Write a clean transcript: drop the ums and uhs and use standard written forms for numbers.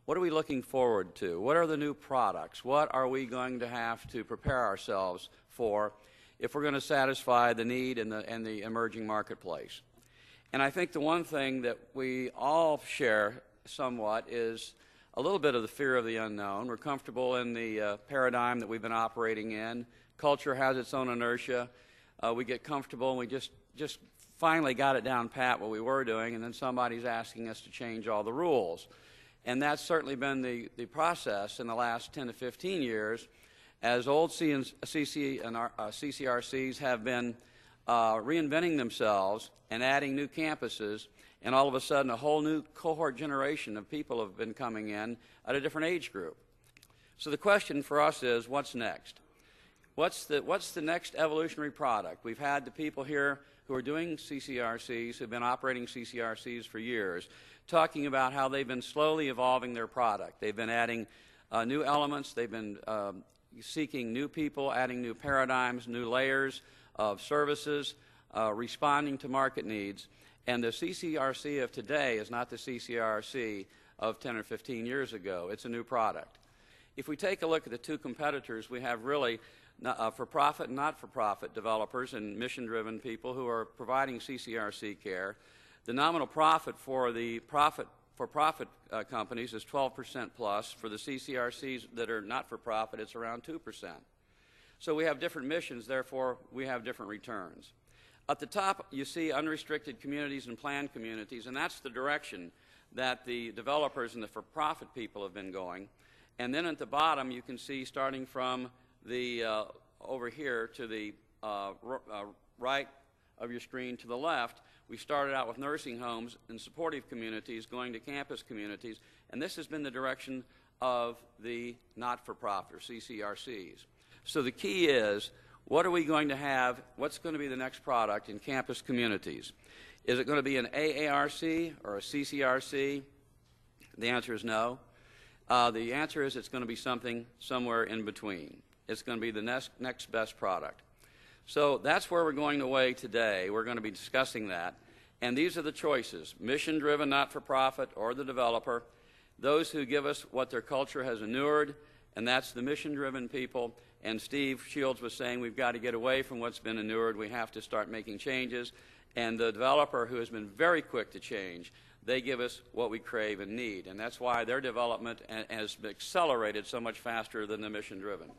what are we looking forward to? What are the new products? What are we going to have to prepare ourselves for if we're going to satisfy the need in the emerging marketplace? And I think the one thing that we all share somewhat is a little bit of the fear of the unknown. We're comfortable in the paradigm that we've been operating in. Culture has its own inertia. We get comfortable and we just finally got it down pat what we were doing, and then somebody's asking us to change all the rules. And that's certainly been the process in the last 10 to 15 years as old CCRCs have been reinventing themselves and adding new campuses, and all of a sudden a whole new cohort generation of people have been coming in at a different age group. So the question for us is, what's next? What's the next evolutionary product? We've had the people here who are doing CCRCs, who've been operating CCRCs for years, talking about how they've been slowly evolving their product. They've been adding new elements. They've been seeking new people, adding new paradigms, new layers of services, responding to market needs. And the CCRC of today is not the CCRC of 10 or 15 years ago. It's a new product. If we take a look at the two competitors, we have really for-profit and not-for-profit developers and mission-driven people who are providing CCRC care. The nominal profit for the for-profit companies is 12% plus. For the CCRCs that are not-for-profit, it's around 2%. So we have different missions, therefore we have different returns. At the top, you see unrestricted communities and planned communities, and that's the direction that the developers and the for-profit people have been going. And then at the bottom, you can see starting from the over here to the right of your screen to the left, we started out with nursing homes and supportive communities going to campus communities, and this has been the direction of the not-for-profit or CCRCs. So the key is, what are we going to have? What's going to be the next product in campus communities? Is it going to be an AARC or a CCRC? The answer is no. The answer is it's going to be something somewhere in between. It's going to be the next best product. So that's where we're going away today. We're going to be discussing that. And these are the choices: mission-driven, not-for-profit, or the developer. Those who give us what their culture has inured, and that's the mission-driven people. And Steve Shields was saying we've got to get away from what's been inured. We have to start making changes. And the developer, who has been very quick to change, they give us what we crave and need. And that's why their development has accelerated so much faster than the mission-driven.